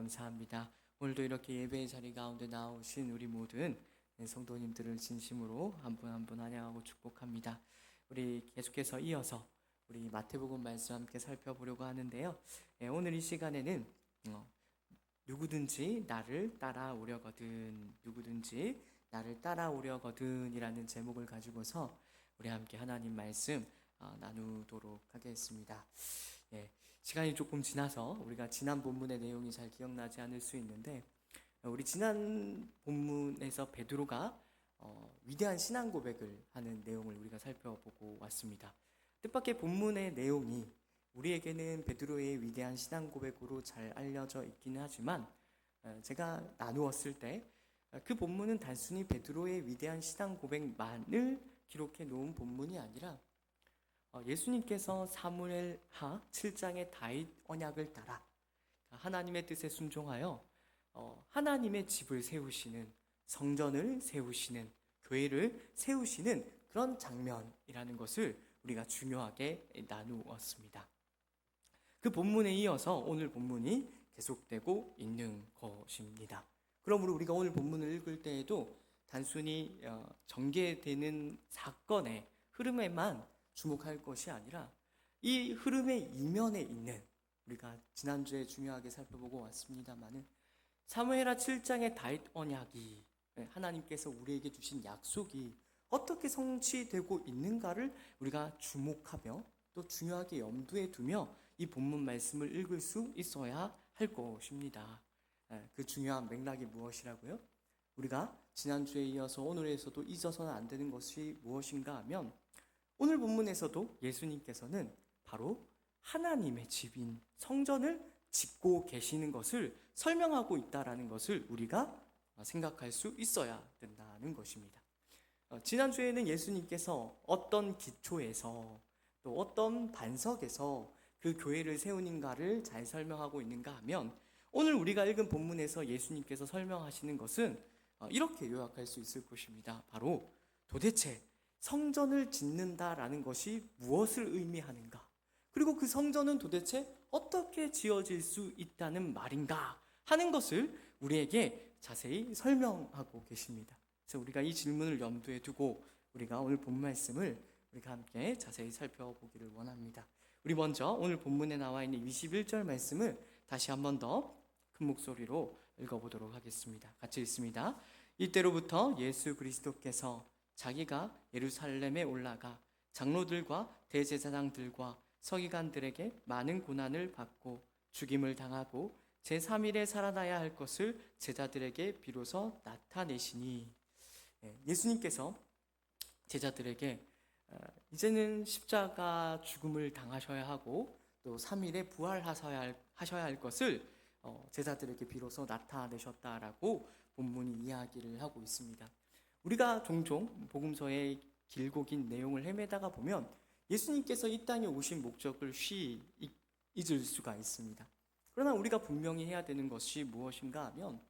감사합니다. 오늘도 이렇게 예배의 자리 가운데 나오신 우리 모든 성도님들을 진심으로 한 분 한 분 환영하고 축복합니다. 우리 계속해서 이어서 우리 마태복음 말씀 함께 살펴보려고 하는데요. 오늘 이 시간에는 누구든지 나를 따라오려거든, 누구든지 나를 따라오려거든 이라는 제목을 가지고서 우리 함께 하나님 말씀 나누도록 하겠습니다. 시간이 조금 지나서 우리가 지난 본문의 내용이 잘 기억나지 않을 수 있는데, 우리 지난 본문에서 베드로가 위대한 신앙 고백을 하는 내용을 우리가 살펴보고 왔습니다. 뜻밖의 본문의 내용이 우리에게는 베드로의 위대한 신앙 고백으로 잘 알려져 있기는 하지만, 제가 나누었을 때 그 본문은 단순히 베드로의 위대한 신앙 고백만을 기록해 놓은 본문이 아니라 예수님께서 사무엘하 7장의 다윗 언약을 따라 하나님의 뜻에 순종하여 하나님의 집을 세우시는, 성전을 세우시는, 교회를 세우시는 그런 장면이라는 것을 우리가 중요하게 나누었습니다. 그 본문에 이어서 오늘 본문이 계속되고 있는 것입니다. 그러므로 우리가 오늘 본문을 읽을 때에도 단순히 전개되는 사건의 흐름에만 주목할 것이 아니라 이 흐름의 이면에 있는, 우리가 지난주에 중요하게 살펴보고 왔습니다마는 사무엘하 7장의 다윗 언약이, 하나님께서 우리에게 주신 약속이 어떻게 성취되고 있는가를 우리가 주목하며 또 중요하게 염두에 두며 이 본문 말씀을 읽을 수 있어야 할 것입니다. 그 중요한 맥락이 무엇이라고요? 우리가 지난주에 이어서 오늘에서도 잊어서는 안 되는 것이 무엇인가 하면, 오늘 본문에서도 예수님께서는 바로 하나님의 집인 성전을 짓고 계시는 것을 설명하고 있다는 것을 우리가 생각할 수 있어야 된다는 것입니다. 지난주에는 예수님께서 어떤 기초에서 또 어떤 반석에서 그 교회를 세우는가를 잘 설명하고 있는가 하면, 오늘 우리가 읽은 본문에서 예수님께서 설명하시는 것은 이렇게 요약할 수 있을 것입니다. 바로 도대체 성전을 짓는다라는 것이 무엇을 의미하는가, 그리고 그 성전은 도대체 어떻게 지어질 수 있다는 말인가 하는 것을 우리에게 자세히 설명하고 계십니다. 그래서 우리가 이 질문을 염두에 두고 우리가 오늘 본 말씀을 우리가 함께 자세히 살펴보기를 원합니다. 우리 먼저 오늘 본문에 나와 있는 21절 말씀을 다시 한 번 더 큰 목소리로 읽어보도록 하겠습니다. 같이 읽습니다. 이때로부터 예수 그리스도께서 자기가 예루살렘에 올라가 장로들과 대제사장들과 서기관들에게 많은 고난을 받고 죽임을 당하고 제3일에 살아나야 할 것을 제자들에게 비로소 나타내시니, 예수님께서 제자들에게 이제는 십자가 죽음을 당하셔야 하고 또 3일에 부활하셔야 할 것을 제자들에게 비로소 나타내셨다라고 본문이 이야기를 하고 있습니다. 우리가 종종 복음서의 길고 긴 내용을 헤매다가 보면 예수님께서 이 땅에 오신 목적을 잊을 수가 있습니다. 그러나 우리가 분명히 해야 되는 것이 무엇인가 하면,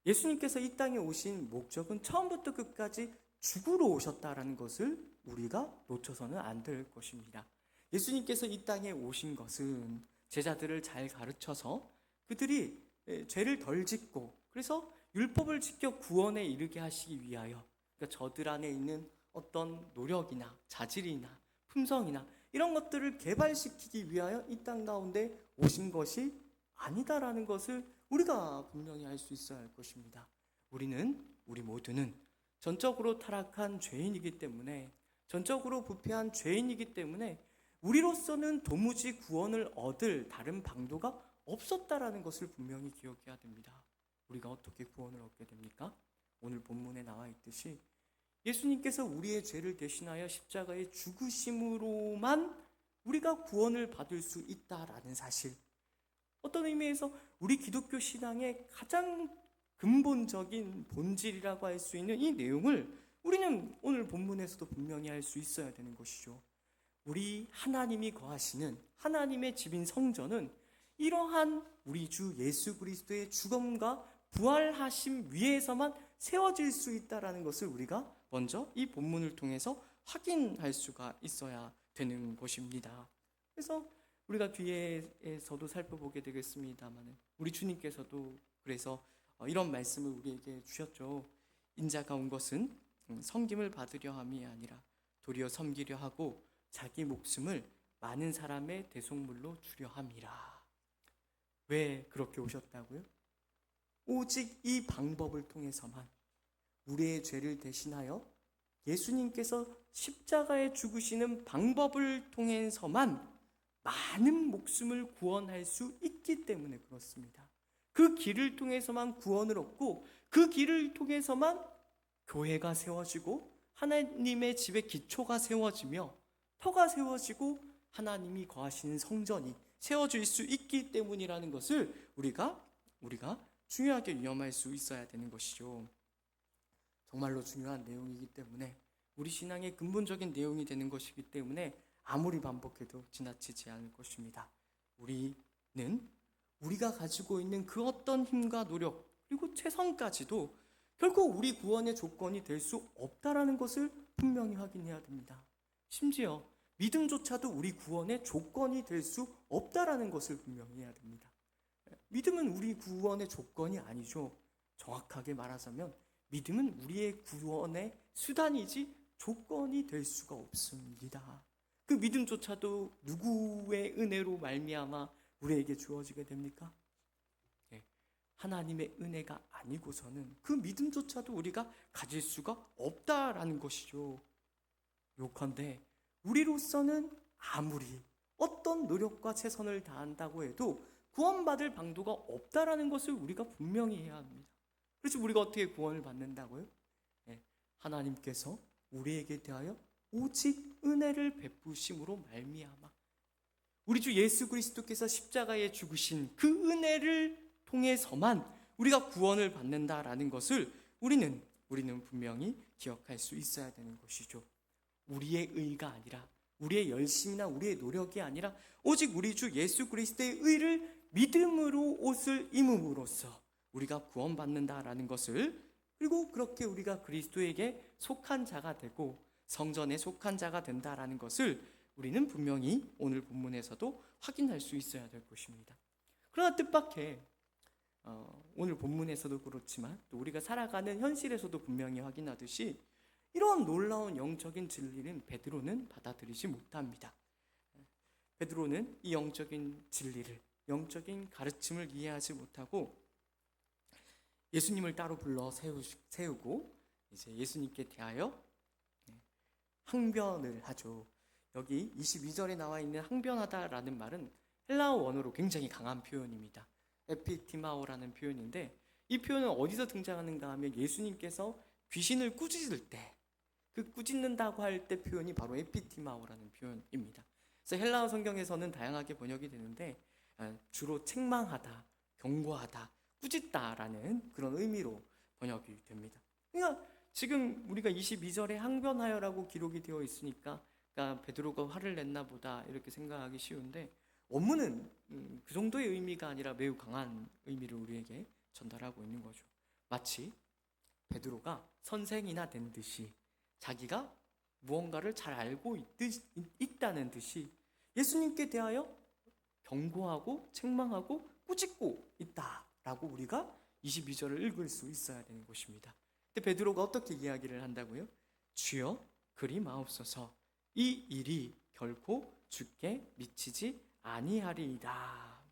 예수님께서 이 땅에 오신 목적은 처음부터 끝까지 죽으러 오셨다라는 것을 우리가 놓쳐서는 안 될 것입니다. 예수님께서 이 땅에 오신 것은 제자들을 잘 가르쳐서 그들이 죄를 덜 짓고, 그래서 율법을 지켜 구원에 이르게 하시기 위하여, 그러니까 저들 안에 있는 어떤 노력이나 자질이나 품성이나 이런 것들을 개발시키기 위하여 이 땅 가운데 오신 것이 아니다라는 것을 우리가 분명히 알 수 있어야 할 것입니다. 우리 모두는 전적으로 타락한 죄인이기 때문에, 전적으로 부패한 죄인이기 때문에 우리로서는 도무지 구원을 얻을 다른 방도가 없었다라는 것을 분명히 기억해야 됩니다. 우리가 어떻게 구원을 얻게 됩니까? 오늘 본문에 나와 있듯이 예수님께서 우리의 죄를 대신하여 십자가에 죽으심으로만 우리가 구원을 받을 수 있다라는 사실, 어떤 의미에서 우리 기독교 신앙의 가장 근본적인 본질이라고 할 수 있는 이 내용을 우리는 오늘 본문에서도 분명히 알 수 있어야 되는 것이죠. 우리 하나님이 거하시는 하나님의 집인 성전은 이러한 우리 주 예수 그리스도의 죽음과 부활하심 위에서만 세워질 수 있다는 것을 우리가 먼저 이 본문을 통해서 확인할 수가 있어야 되는 것입니다. 그래서 우리가 뒤에서도 살펴보게 되겠습니다만 우리 주님께서도 그래서 이런 말씀을 우리에게 주셨죠. 인자가 온 것은 섬김을 받으려 함이 아니라 도리어 섬기려 하고 자기 목숨을 많은 사람의 대속물로 주려 함이라. 왜 그렇게 오셨다고요? 오직 이 방법을 통해서만, 우리의 죄를 대신하여 예수님께서 십자가에 죽으시는 방법을 통해서만 많은 목숨을 구원할 수 있기 때문에 그렇습니다. 그 길을 통해서만 구원을 얻고 그 길을 통해서만 교회가 세워지고 하나님의 집의 기초가 세워지며 터가 세워지고 하나님이 거하시는 성전이 세워질 수 있기 때문이라는 것을 우리가 중요하게 위험할 수 있어야 되는 것이죠. 정말로 중요한 내용이기 때문에, 우리 신앙의 근본적인 내용이 되는 것이기 때문에 아무리 반복해도 지나치지 않을 것입니다. 우리는 우리가 가지고 있는 그 어떤 힘과 노력 그리고 최선까지도 결국 우리 구원의 조건이 될 수 없다라는 것을 분명히 확인해야 됩니다. 심지어 믿음조차도 우리 구원의 조건이 될 수 없다라는 것을 분명히 해야 됩니다. 믿음은 우리 구원의 조건이 아니죠. 정확하게 말하자면 믿음은 우리의 구원의 수단이지 조건이 될 수가 없습니다. 그 믿음조차도 누구의 은혜로 말미암아 우리에게 주어지게 됩니까? 하나님의 은혜가 아니고서는 그 믿음조차도 우리가 가질 수가 없다라는 것이죠. 요컨대 우리로서는 아무리 어떤 노력과 최선을 다한다고 해도 구원받을 방도가 없다라는 것을 우리가 분명히 해야 합니다. 그래서 우리가 어떻게 구원을 받는다고요? 하나님께서 우리에게 대하여 오직 은혜를 베푸심으로 말미암아 우리 주 예수 그리스도께서 십자가에 죽으신 그 은혜를 통해서만 우리가 구원을 받는다라는 것을 우리는 분명히 기억할 수 있어야 되는 것이죠. 우리의 의가 아니라, 우리의 열심이나 우리의 노력이 아니라 오직 우리 주 예수 그리스도의 의를 믿음으로 옷을 입음으로써 우리가 구원받는다라는 것을, 그리고 그렇게 우리가 그리스도에게 속한 자가 되고 성전에 속한 자가 된다라는 것을 우리는 분명히 오늘 본문에서도 확인할 수 있어야 될 것입니다. 그러나 뜻밖의 오늘 본문에서도 그렇지만 또 우리가 살아가는 현실에서도 분명히 확인하듯이 이런 놀라운 영적인 진리는 베드로는 받아들이지 못합니다. 베드로는 이 영적인 진리를, 영적인 가르침을 이해하지 못하고 예수님을 따로 불러 세우고 이제 예수님께 대하여 항변을 하죠. 여기 22절에 나와 있는 항변하다라는 말은 헬라어 원어로 굉장히 강한 표현입니다. 에피티마오라는 표현인데, 이 표현은 어디서 등장하는가 하면 예수님께서 귀신을 꾸짖을 때, 그 꾸짖는다고 할 때 표현이 바로 에피티마오라는 표현입니다. 그래서 헬라어 성경에서는 다양하게 번역이 되는데 주로 책망하다, 경고하다, 꾸짖다라는 그런 의미로 번역이 됩니다. 그러니까 지금 우리가 22절에 항변하여라고 기록이 되어 있으니까 그러니까 베드로가 화를 냈나 보다 이렇게 생각하기 쉬운데, 원문은 그 정도의 의미가 아니라 매우 강한 의미를 우리에게 전달하고 있는 거죠. 마치 베드로가 선생이나 된 듯이 자기가 무언가를 잘 알고 있다는 듯이 예수님께 대하여 경고하고 책망하고 꾸짖고 있다라고 우리가 22절을 읽을 수 있어야 되는 것입니다. 근데 베드로가 어떻게 이야기를 한다고요? 주여 그리 마옵소서, 이 일이 결코 주께 미치지 아니하리이다.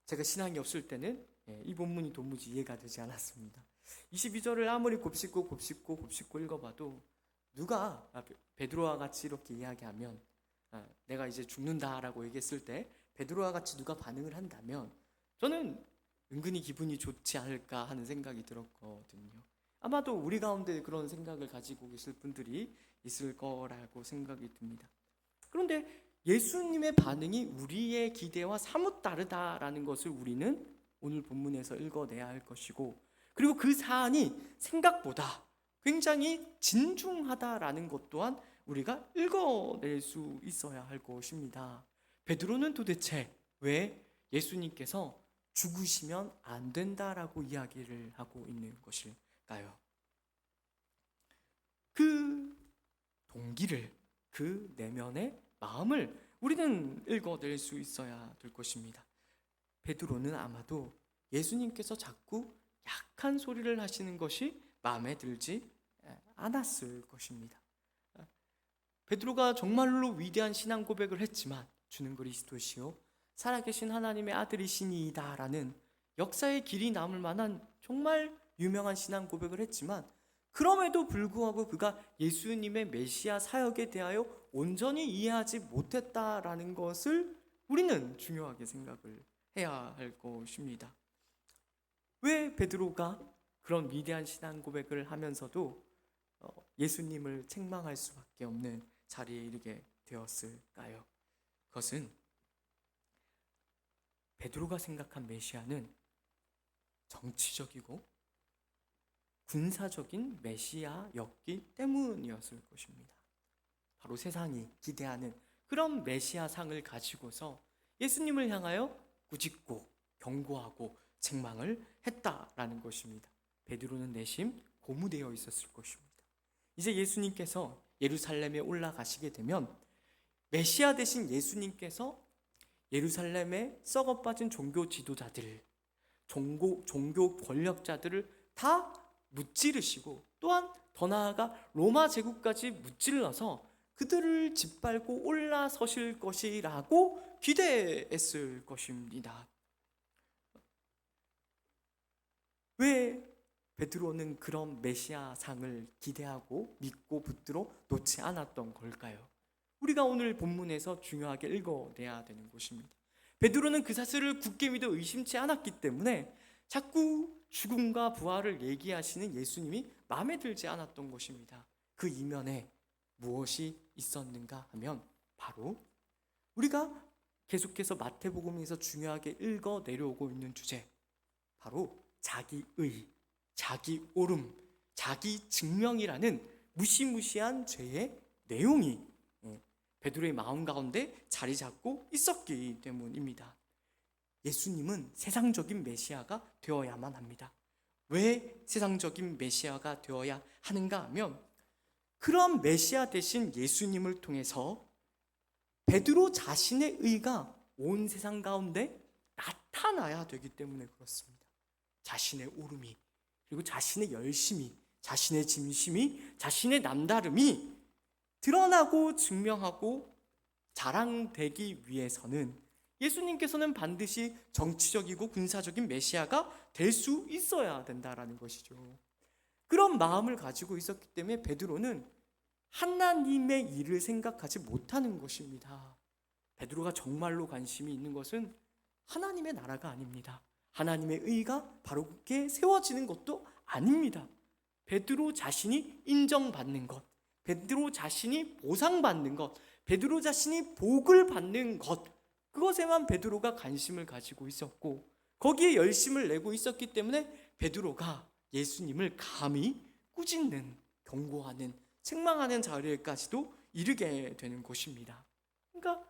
제가 신앙이 없을 때는 이 본문이 도무지 이해가 되지 않았습니다. 22절을 아무리 곱씹고 읽어봐도 누가 베드로와 같이 이렇게 이야기하면, 내가 이제 죽는다라고 얘기했을 때 베드로와 같이 누가 반응을 한다면 저는 은근히 기분이 좋지 않을까 하는 생각이 들었거든요. 아마도 우리 가운데 그런 생각을 가지고 계실 분들이 있을 거라고 생각이 듭니다. 그런데 예수님의 반응이 우리의 기대와 사뭇 다르다라는 것을 우리는 오늘 본문에서 읽어내야 할 것이고, 그리고 그 사안이 생각보다 굉장히 진중하다라는 것 또한 우리가 읽어낼 수 있어야 할 것입니다. 베드로는 도대체 왜 예수님께서 죽으시면 안 된다라고 이야기를 하고 있는 것일까요? 그 동기를, 그 내면의 마음을 우리는 읽어낼 수 있어야 될 것입니다. 베드로는 아마도 예수님께서 자꾸 약한 소리를 하시는 것이 마음에 들지 않았을 것입니다. 베드로가 정말로 위대한 신앙 고백을 했지만 주는 그리스도시요 살아계신 하나님의 아들이시니이다 라는 역사의 길이 남을 만한 정말 유명한 신앙 고백을 했지만, 그럼에도 불구하고 그가 예수님의 메시아 사역에 대하여 온전히 이해하지 못했다라는 것을 우리는 중요하게 생각을 해야 할 것입니다. 왜 베드로가 그런 위대한 신앙 고백을 하면서도 예수님을 책망할 수밖에 없는 자리에 이르게 되었을까요? 그것은 베드로가 생각한 메시아는 정치적이고 군사적인 메시아였기 때문이었을 것입니다. 바로 세상이 기대하는 그런 메시아상을 가지고서 예수님을 향하여 꾸짖고 경고하고 책망을 했다라는 것입니다. 베드로는 내심 고무되어 있었을 것입니다. 이제 예수님께서 예루살렘에 올라가시게 되면 메시아 되신 예수님께서 예루살렘에 썩어빠진 종교 지도자들, 종교 권력자들을 다 무찌르시고, 또한 더 나아가 로마 제국까지 무찔러서 그들을 짓밟고 올라서실 것이라고 기대했을 것입니다. 왜 베드로는 그런 메시아상을 기대하고 믿고 붙들어 놓지 않았던 걸까요? 우리가 오늘 본문에서 중요하게 읽어내야 되는 것입니다. 베드로는 그 사실을 굳게 믿어 의심치 않았기 때문에 자꾸 죽음과 부활을 얘기하시는 예수님이 마음에 들지 않았던 것입니다. 그 이면에 무엇이 있었는가 하면 바로 우리가 계속해서 마태복음에서 중요하게 읽어 내려오고 있는 주제, 바로 자기의, 자기 옳음, 자기 증명이라는 무시무시한 죄의 내용이 베드로의 마음 가운데 자리 잡고 있었기 때문입니다. 예수님은 세상적인 메시아가 되어야만 합니다. 왜 세상적인 메시아가 되어야 하는가 하면, 그런 메시아 되신 예수님을 통해서 베드로 자신의 의가 온 세상 가운데 나타나야 되기 때문에 그렇습니다. 자신의 옳음이, 그리고 자신의 열심이, 자신의 진심이, 자신의 남다름이 드러나고 증명하고 자랑되기 위해서는 예수님께서는 반드시 정치적이고 군사적인 메시아가 될 수 있어야 된다라는 것이죠. 그런 마음을 가지고 있었기 때문에 베드로는 하나님의 일을 생각하지 못하는 것입니다. 베드로가 정말로 관심이 있는 것은 하나님의 나라가 아닙니다. 하나님의 의가 바로 그렇게 세워지는 것도 아닙니다. 베드로 자신이 인정받는 것, 베드로 자신이 보상받는 것, 베드로 자신이 복을 받는 것, 그것에만 베드로가 관심을 가지고 있었고, 거기에 열심을 내고 있었기 때문에 베드로가 예수님을 감히 꾸짖는, 경고하는, 책망하는 자리에까지도 이르게 되는 것입니다. 그러니까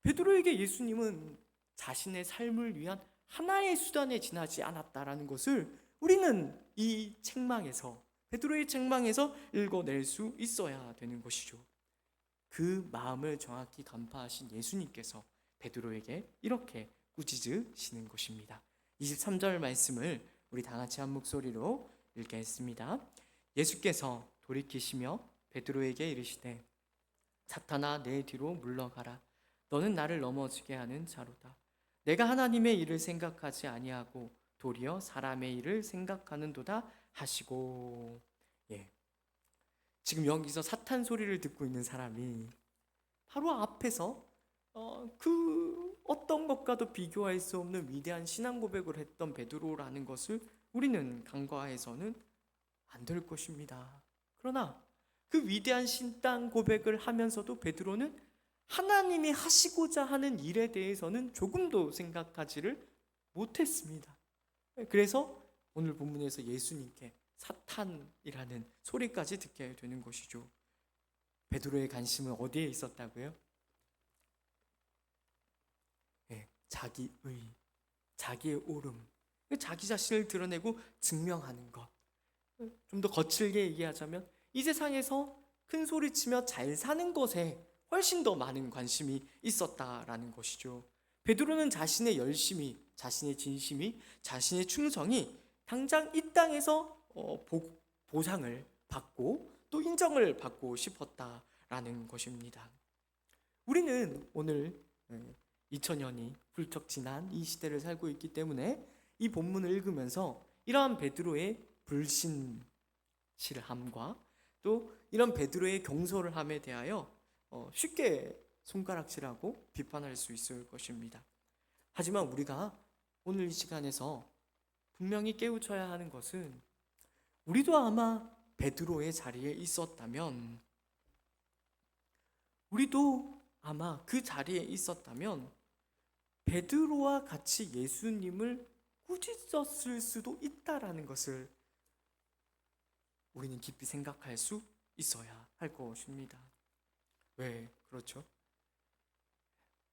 베드로에게 예수님은 자신의 삶을 위한 하나의 수단에 지나지 않았다라는 것을 우리는 이 책망에서, 베드로의 책망에서 읽어낼 수 있어야 되는 것이죠. 그 마음을 정확히 간파하신 예수님께서 베드로에게 이렇게 꾸짖으시는 것입니다. 23절 말씀을 우리 다 같이 한 목소리로 읽겠습니다. 예수께서 돌이키시며 베드로에게 이르시되 사탄아 내 뒤로 물러가라. 너는 나를 넘어지게 하는 자로다. 내가 하나님의 일을 생각하지 아니하고 도리어 사람의 일을 생각하는도다 하시고. 지금 여기서 사탄 소리를 듣고 있는 사람이 바로 앞에서 그 어떤 것과도 비교할 수 없는 위대한 신앙 고백을 했던 베드로라는 것을 우리는 간과해서는 안 될 것입니다. 그러나 그 위대한 신앙 고백을 하면서도 베드로는 하나님이 하시고자 하는 일에 대해서는 조금도 생각하지를 못했습니다. 그래서 오늘 본문에서 예수님께 사탄이라는 소리까지 듣게 되는 것이죠. 베드로의 관심은 어디에 있었다고요? 자기의, 자기의 옳음, 자기 자신을 드러내고 증명하는 것. 좀 더 거칠게 얘기하자면 이 세상에서 큰 소리치며 잘 사는 것에 훨씬 더 많은 관심이 있었다라는 것이죠. 베드로는 자신의 열심이, 자신의 진심이, 자신의 충성이 당장 이 땅에서 보상을 받고 또 인정을 받고 싶었다라는 것입니다. 우리는 오늘 2000년이 훌쩍 지난 이 시대를 살고 있기 때문에 이 본문을 읽으면서 이러한 베드로의 불신실함과 또 이런 베드로의 경솔함에 대하여 쉽게 손가락질하고 비판할 수 있을 것입니다. 하지만 우리가 오늘 이 시간에서 분명히 깨우쳐야 하는 것은, 우리도 아마 베드로의 자리에 있었다면, 우리도 아마 그 자리에 있었다면 베드로와 같이 예수님을 꾸짖었을 수도 있다라는 것을 우리는 깊이 생각할 수 있어야 할 것입니다. 왜 그렇죠?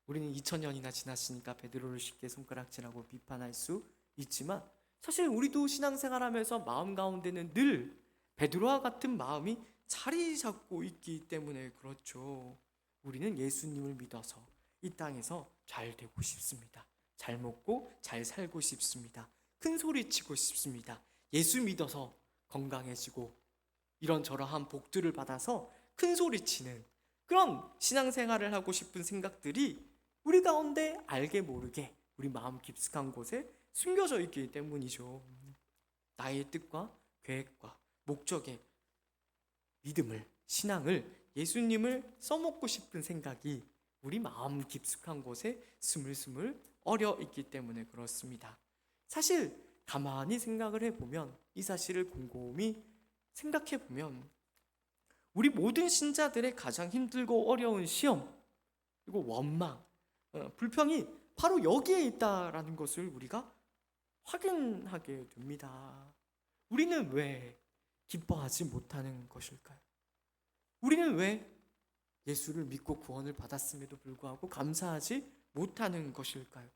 우리는 2000년이나 지났으니까 베드로를 쉽게 손가락질하고 비판할 수 있지만, 사실 우리도 신앙생활하면서 마음 가운데는 늘 베드로와 같은 마음이 자리 잡고 있기 때문에 그렇죠. 우리는 예수님을 믿어서 이 땅에서 잘 되고 싶습니다. 잘 먹고 잘 살고 싶습니다. 큰 소리 치고 싶습니다. 예수 믿어서 건강해지고 이런저러한 복들을 받아서 큰 소리 치는 그런 신앙생활을 하고 싶은 생각들이 우리 가운데 알게 모르게 우리 마음 깊숙한 곳에 숨겨져 있기 때문이죠. 나의 뜻과 계획과 목적에 믿음을, 신앙을, 예수님을 써먹고 싶은 생각이 우리 마음 깊숙한 곳에 스물스물 어려 있기 때문에 그렇습니다. 사실 가만히 생각을 해보면, 이 사실을 곰곰이 생각해보면 우리 모든 신자들의 가장 힘들고 어려운 시험, 그리고 원망, 불평이 바로 여기에 있다라는 것을 우리가 확인하게 됩니다. 우리는 왜 기뻐하지 못하는 것일까요? 우리는 왜 예수를 믿고 구원을 받았음에도 불구하고 감사하지 못하는 것일까요?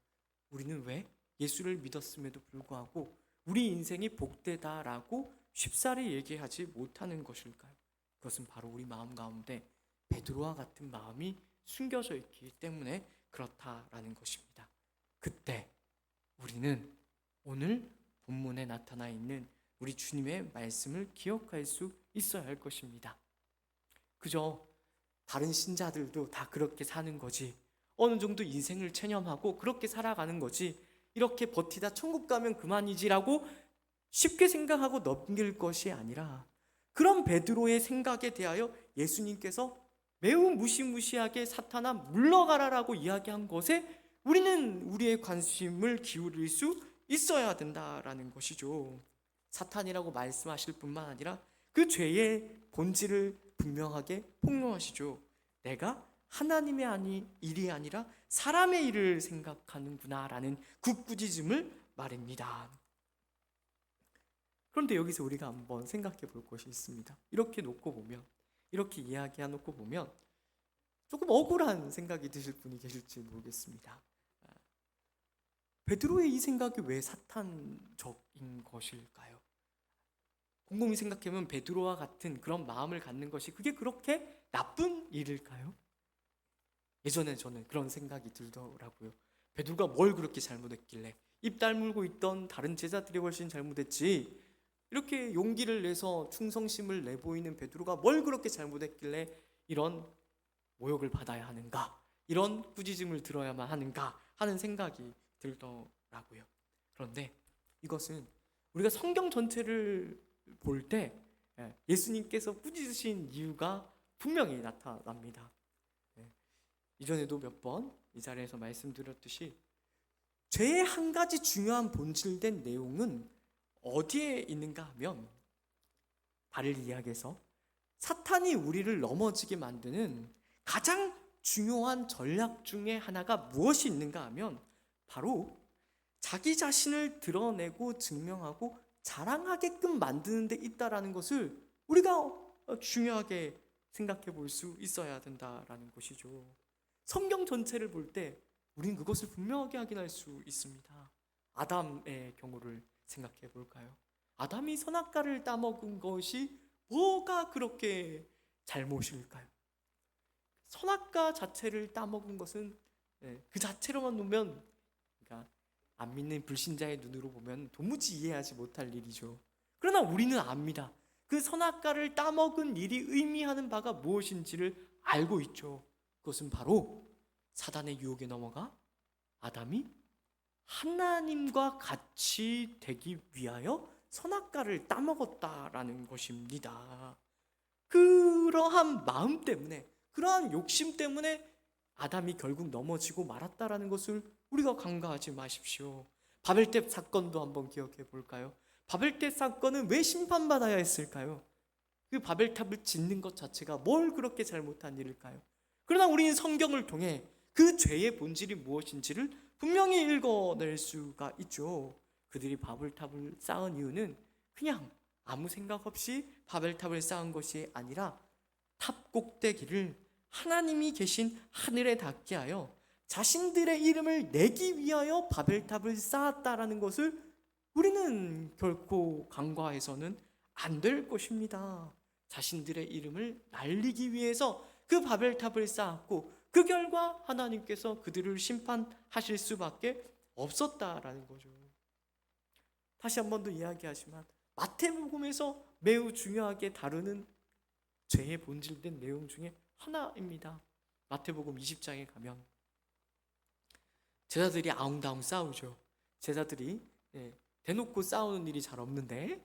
우리는 왜 예수를 믿었음에도 불구하고 우리 인생이 복되다라고 쉽사리 얘기하지 못하는 것일까요? 그것은 바로 우리 마음 가운데 베드로와 같은 마음이 숨겨져 있기 때문에 그렇다라는 것입니다. 그때 우리는 오늘 본문에 나타나 있는 우리 주님의 말씀을 기억할 수 있어야 할 것입니다. 그저 다른 신자들도 다 그렇게 사는 거지, 어느 정도 인생을 체념하고 그렇게 살아가는 거지, 이렇게 버티다 천국 가면 그만이지라고 쉽게 생각하고 넘길 것이 아니라, 그런 베드로의 생각에 대하여 예수님께서 매우 무시무시하게 사탄아 물러가라라고 이야기한 것에 우리는 우리의 관심을 기울일 수 있어야 된다라는 것이죠. 사탄이라고 말씀하실 뿐만 아니라 그 죄의 본질을 분명하게 폭로하시죠. 내가 하나님의 일이 아니라 사람의 일을 생각하는구나 라는 굳굳이즘을 말입니다. 그런데 여기서 우리가 한번 생각해 볼 것이 있습니다. 이렇게 놓고 보면, 이렇게 이야기해 놓고 보면 조금 억울한 생각이 드실 분이 계실지 모르겠습니다. 베드로의 이 생각이 왜 사탄적인 것일까요? 곰곰이 생각해보면 베드로와 같은 그런 마음을 갖는 것이 그게 그렇게 나쁜 일일까요? 예전에 저는 그런 생각이 들더라고요. 베드로가 뭘 그렇게 잘못했길래, 입 다물고 있던 다른 제자들이 훨씬 잘못했지, 이렇게 용기를 내서 충성심을 내보이는 베드로가 뭘 그렇게 잘못했길래 이런 모욕을 받아야 하는가, 이런 꾸짖음을 들어야만 하는가 하는 생각이 들더라고요. 그런데 이것은 우리가 성경 전체를 볼 때 예수님께서 꾸짖으신 이유가 분명히 나타납니다. 이전에도 몇 번 이 자리에서 말씀드렸듯이 죄의 한 가지 중요한 본질된 내용은 어디에 있는가 하면, 다를 이야기해서 사탄이 우리를 넘어지게 만드는 가장 중요한 전략 중에 하나가 무엇이 있는가 하면 바로 자기 자신을 드러내고 증명하고 자랑하게끔 만드는 데 있다라는 것을 우리가 중요하게 생각해 볼 수 있어야 된다라는 것이죠. 성경 전체를 볼 때 우린 그것을 분명하게 확인할 수 있습니다. 아담의 경우를 생각해 볼까요? 아담이 선악과를 따먹은 것이 뭐가 그렇게 잘못일까요? 선악과 자체를 따먹은 것은 그 자체로만 보면, 그러니까 안 믿는 불신자의 눈으로 보면 도무지 이해하지 못할 일이죠. 그러나 우리는 압니다. 그 선악과를 따먹은 일이 의미하는 바가 무엇인지를 알고 있죠. 그것은 바로 사단의 유혹에 넘어가 아담이 하나님과 같이 되기 위하여 선악과를 따먹었다라는 것입니다. 그러한 마음 때문에, 그러한 욕심 때문에 아담이 결국 넘어지고 말았다라는 것을 우리가 간과하지 마십시오. 바벨탑 사건도 한번 기억해 볼까요? 바벨탑 사건은 왜 심판받아야 했을까요? 그 바벨탑을 짓는 것 자체가 뭘 그렇게 잘못한 일일까요? 그러나 우리는 성경을 통해 그 죄의 본질이 무엇인지를 분명히 읽어낼 수가 있죠. 그들이 바벨탑을 쌓은 이유는 그냥 아무 생각 없이 바벨탑을 쌓은 것이 아니라 탑 꼭대기를 하나님이 계신 하늘에 닿게 하여 자신들의 이름을 내기 위하여 바벨탑을 쌓았다라는 것을 우리는 결코 간과해서는 안 될 것입니다. 자신들의 이름을 날리기 위해서 그 바벨탑을 쌓았고, 그 결과 하나님께서 그들을 심판하실 수밖에 없었다라는 거죠. 다시 한 번 더 이야기하지만 마태복음에서 매우 중요하게 다루는 죄의 본질된 내용 중에 하나입니다. 마태복음 20장에 가면 제자들이 아웅다웅 싸우죠. 제자들이 대놓고 싸우는 일이 잘 없는데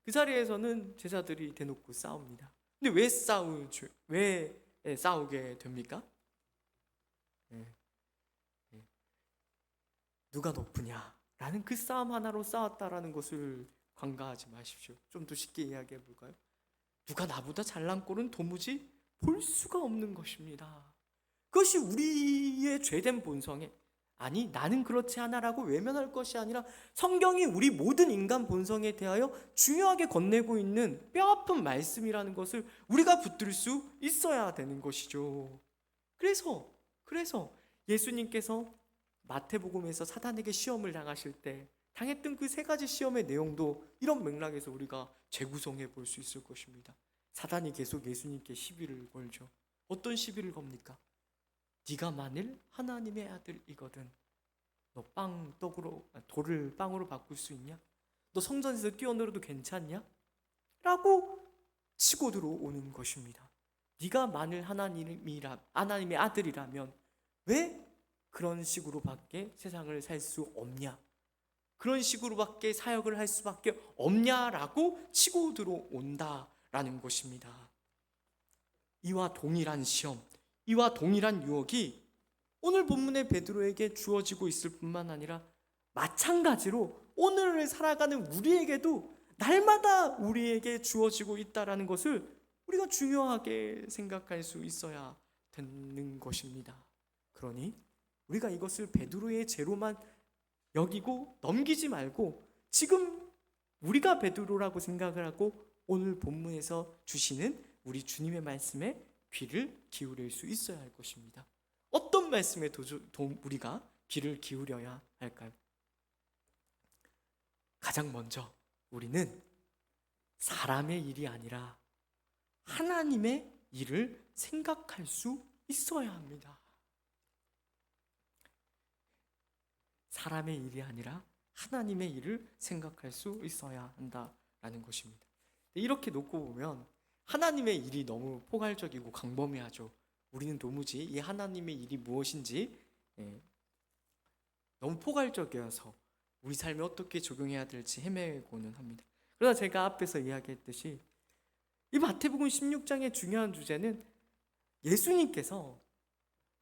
그 자리에서는 제자들이 대놓고 싸웁니다. 근데 왜 싸우게 됩니까? 누가 높으냐라는 그 싸움 하나로 싸웠다라는 것을 간과하지 마십시오. 좀 더 쉽게 이야기해 볼까요? 누가 나보다 잘난 꼴은 도무지 볼 수가 없는 것입니다. 그것이 우리의 죄된 본성에, 아니 나는 그렇지 않아라고 외면할 것이 아니라 성경이 우리 모든 인간 본성에 대하여 중요하게 건네고 있는 뼈아픈 말씀이라는 것을 우리가 붙들 수 있어야 되는 것이죠. 그래서 예수님께서 마태복음에서 사단에게 시험을 당하실 때 당했던 그 세 가지 시험의 내용도 이런 맥락에서 우리가 재구성해 볼 수 있을 것입니다. 사단이 계속 예수님께 시비를 걸죠. 어떤 시비를 겁니까? 네가 만일 하나님의 아들이거든 너 돌을 빵으로 바꿀 수 있냐? 너 성전에서 뛰어내려도 괜찮냐? 라고 치고 들어오는 것입니다. 네가 만일 하나님의 아들이라면 왜 그런 식으로밖에 세상을 살 수 없냐? 그런 식으로밖에 사역을 할 수밖에 없냐라고 치고 들어온다라는 것입니다. 이와 동일한 시험, 이와 동일한 유혹이 오늘 본문의 베드로에게 주어지고 있을 뿐만 아니라 마찬가지로 오늘을 살아가는 우리에게도 날마다 우리에게 주어지고 있다는 것을 우리가 중요하게 생각할 수 있어야 되는 것입니다. 그러니 우리가 이것을 베드로의 죄로만 여기고 넘기지 말고 지금 우리가 베드로라고 생각을 하고 오늘 본문에서 주시는 우리 주님의 말씀에 귀를 기울일 수 있어야 할 것입니다. 어떤 말씀에 우리가 귀를 기울여야 할까요? 가장 먼저 우리는 사람의 일이 아니라 하나님의 일을 생각할 수 있어야 합니다. 사람의 일이 아니라 하나님의 일을 생각할 수 있어야 한다라는 것입니다. 이렇게 놓고 보면 하나님의 일이 너무 포괄적이고 광범위하죠. 우리는 도무지 이 하나님의 일이 무엇인지 너무 포괄적이어서 우리 삶에 어떻게 적용해야 될지 헤매고는 합니다. 그러나 제가 앞에서 이야기했듯이 이 마태복음 16장의 중요한 주제는 예수님께서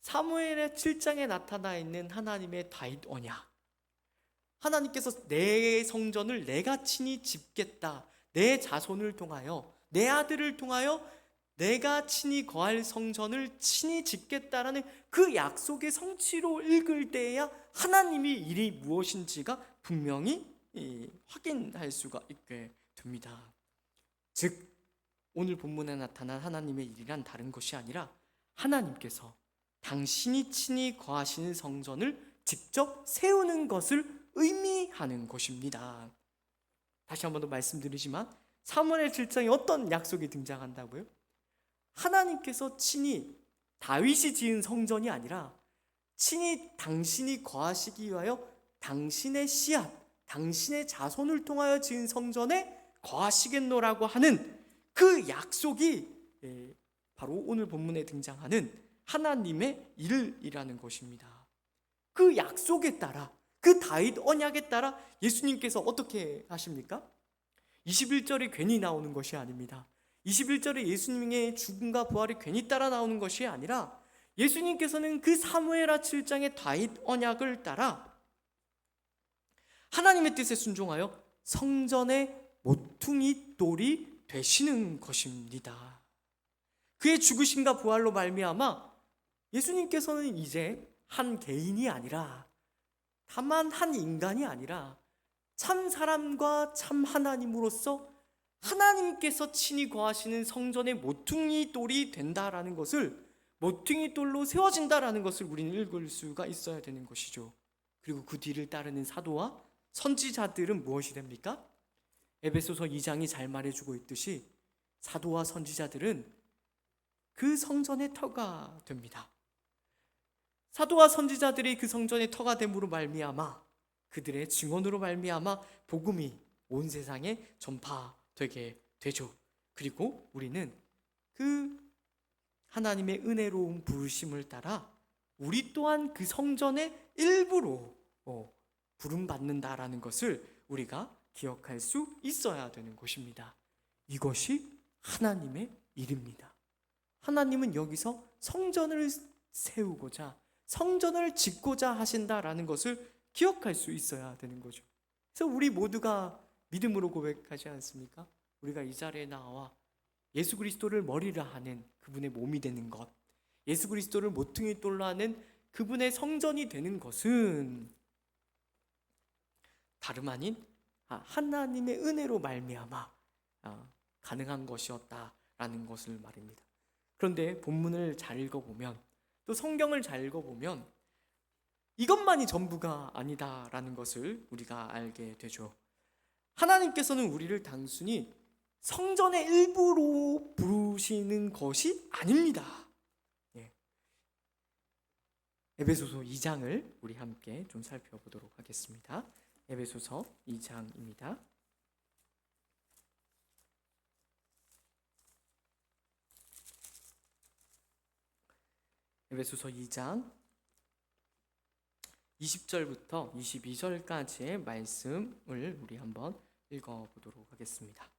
사무엘의 7장에 나타나 있는 하나님의 다윗 언약, 하나님께서 내 성전을 내가 친히 짓겠다, 내 자손을 통하여, 내 아들을 통하여 내가 친히 거할 성전을 친히 짓겠다라는 그 약속의 성취로 읽을 때에야 하나님의 일이 무엇인지가 분명히 확인할 수가 있게 됩니다. 즉 오늘 본문에 나타난 하나님의 일이란 다른 것이 아니라 하나님께서 당신이 친히 거하시는 성전을 직접 세우는 것을 의미하는 것입니다. 다시 한 번 더 말씀드리지만 사무엘 7장에 어떤 약속이 등장한다고요? 하나님께서 친히 다윗이 지은 성전이 아니라 친히 당신이 거하시기 위하여 당신의 씨앗, 당신의 자손을 통하여 지은 성전에 거하시겠노라고 하는 그 약속이 바로 오늘 본문에 등장하는 하나님의 일이라는 것입니다. 그 약속에 따라, 그 다윗 언약에 따라 예수님께서 어떻게 하십니까? 21절이 괜히 나오는 것이 아닙니다. 21절에 예수님의 죽음과 부활이 괜히 따라 나오는 것이 아니라 예수님께서는 그 사무엘하 7장의 다윗 언약을 따라 하나님의 뜻에 순종하여 성전의 모퉁이 돌이 되시는 것입니다. 그의 죽으심과 부활로 말미암아 예수님께서는 이제 한 개인이 아니라, 다만 한 인간이 아니라 참 사람과 참 하나님으로서 하나님께서 친히 거하시는 성전의 모퉁이 돌이 된다라는 것을, 모퉁이 돌로 세워진다라는 것을 우리는 읽을 수가 있어야 되는 것이죠. 그리고 그 뒤를 따르는 사도와 선지자들은 무엇이 됩니까? 에베소서 2장이 잘 말해주고 있듯이 사도와 선지자들은 그 성전의 터가 됩니다. 사도와 선지자들이 그 성전의 터가 됨으로 말미암아 그들의 증언으로 말미암아 복음이 온 세상에 전파되게 되죠. 그리고 우리는 그 하나님의 은혜로운 부르심을 따라 우리 또한 그 성전의 일부로 부름받는다라는 것을 우리가 기억할 수 있어야 되는 것입니다. 이것이 하나님의 일입니다. 하나님은 여기서 성전을 세우고자, 성전을 짓고자 하신다라는 것을 기억할 수 있어야 되는 거죠. 그래서 우리 모두가 믿음으로 고백하지 않습니까? 우리가 이 자리에 나와 예수 그리스도를 머리라 하는 그분의 몸이 되는 것, 예수 그리스도를 모퉁이 돌로 하는 그분의 성전이 되는 것은 다름 아닌 하나님의 은혜로 말미암아 가능한 것이었다라는 것을 말입니다. 그런데 본문을 잘 읽어보면, 또 성경을 잘 읽어보면 이것만이 전부가 아니다라는 것을 우리가 알게 되죠. 하나님께서는 우리를 단순히 성전의 일부로 부르시는 것이 아닙니다. 에베소서 2장을 우리 함께 좀 살펴보도록 하겠습니다. 에베소서 2장입니다. 에베소서 2장 20절부터 22절까지의 말씀을 우리 한번 읽어보도록 하겠습니다.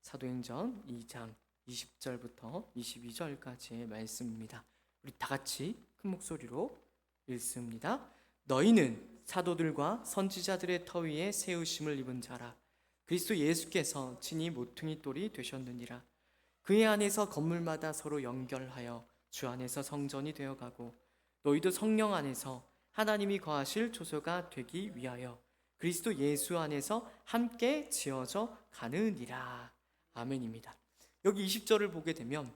사도행전 2장 20절부터 22절까지의 말씀입니다. 우리 다 같이 큰 목소리로 읽습니다. 너희는 사도들과 선지자들의 터 위에 세우심을 입은 자라. 그리스도 예수께서 친히 모퉁이 돌이 되셨느니라. 그의 안에서 건물마다 서로 연결하여 주 안에서 성전이 되어가고 너희도 성령 안에서 하나님이 거하실 초소가 되기 위하여 그리스도 예수 안에서 함께 지어져 가느니라. 아멘입니다. 여기 20절을 보게 되면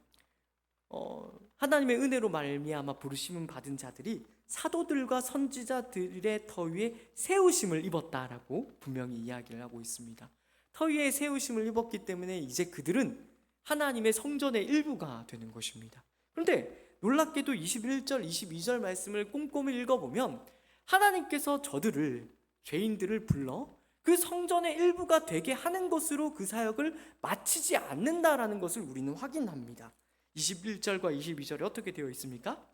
하나님의 은혜로 말미암아 부르심을 받은 자들이 사도들과 선지자들의 터 위에 세우심을 입었다라고 분명히 이야기를 하고 있습니다. 터 위에 세우심을 입었기 때문에 이제 그들은 하나님의 성전의 일부가 되는 것입니다. 그런데 놀랍게도 21절, 22절 말씀을 꼼꼼히 읽어보면 하나님께서 저들을, 죄인들을 불러 그 성전의 일부가 되게 하는 것으로 그 사역을 마치지 않는다라는 것을 우리는 확인합니다. 21절과 22절에 어떻게 되어 있습니까?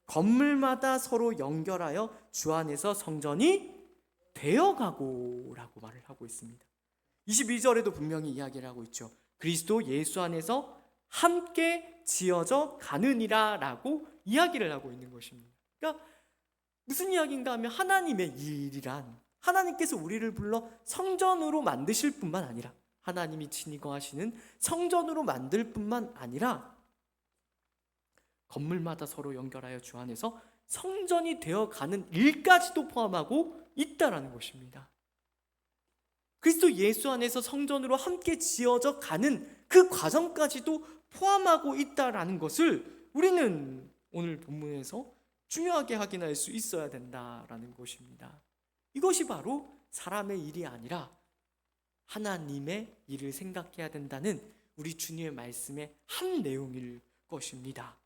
건물마다 서로 연결하여 주 안에서 성전이 되어가고 라고 말을 하고 있습니다. 22절에도 분명히 이야기를 하고 있죠. 그리스도 예수 안에서 함께 지어져 가느니라 라고 이야기를 하고 있는 것입니다. 그러니까 무슨 이야기인가 하면 하나님의 일이란, 하나님께서 우리를 불러 성전으로 만드실 뿐만 아니라, 하나님이 친히 거하시는 성전으로 만들 뿐만 아니라 건물마다 서로 연결하여 주 안에서 성전이 되어가는 일까지도 포함하고 있다라는 것입니다. 그리스도 예수 안에서 성전으로 함께 지어져 가는 그 과정까지도 포함하고 있다라는 것을 우리는 오늘 본문에서 중요하게 확인할 수 있어야 된다라는 것입니다. 이것이 바로 사람의 일이 아니라 하나님의 일을 생각해야 된다는 우리 주님의 말씀의 한 내용일 것입니다.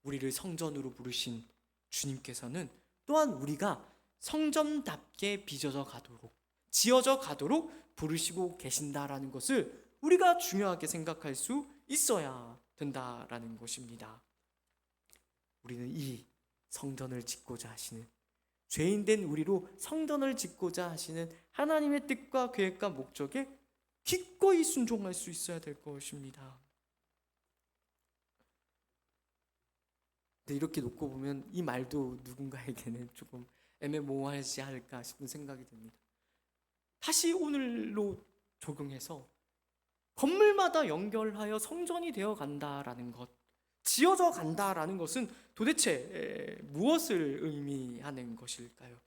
우리를 성전으로 부르신 주님께서는 또한 우리가 성전답게 빚어져 가도록, 지어져 가도록 부르시고 계신다라는 것을 우리가 중요하게 생각할 수 있어야 된다라는 것입니다. 우리는 이 성전을 짓고자 하시는, 죄인된 우리로 성전을 짓고자 하시는 하나님의 뜻과 계획과 목적에 기꺼이 순종할 수 있어야 될 것입니다. 근데 이렇게 놓고 보면 이 말도 누군가에게는 조금 애매모호하지 않을까 싶은 생각이 듭니다. 다시 오늘로 적용해서 건물마다 연결하여 성전이 되어 간다라는 것, 지어져 간다라는 것은 도대체 무엇을 의미하는 것일까요?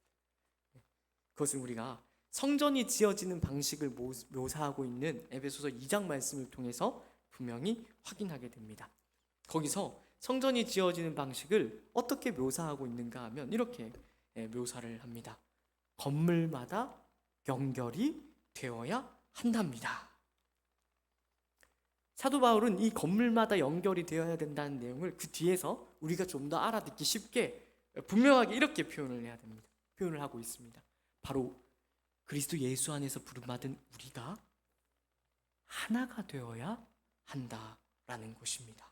그것은 우리가 성전이 지어지는 방식을 묘사하고 있는 에베소서 2장 말씀을 통해서 분명히 확인하게 됩니다. 거기서 성전이 지어지는 방식을 어떻게 묘사하고 있는가 하면 이렇게 묘사를 합니다. 건물마다 연결이 되어야 한답니다. 사도 바울은 이 건물마다 연결이 되어야 된다는 내용을 그 뒤에서 우리가 좀 더 알아듣기 쉽게 분명하게 이렇게 표현을 해야 됩니다. 표현을 하고 있습니다. 바로 그리스도 예수 안에서 부름받은 우리가 하나가 되어야 한다라는 것입니다.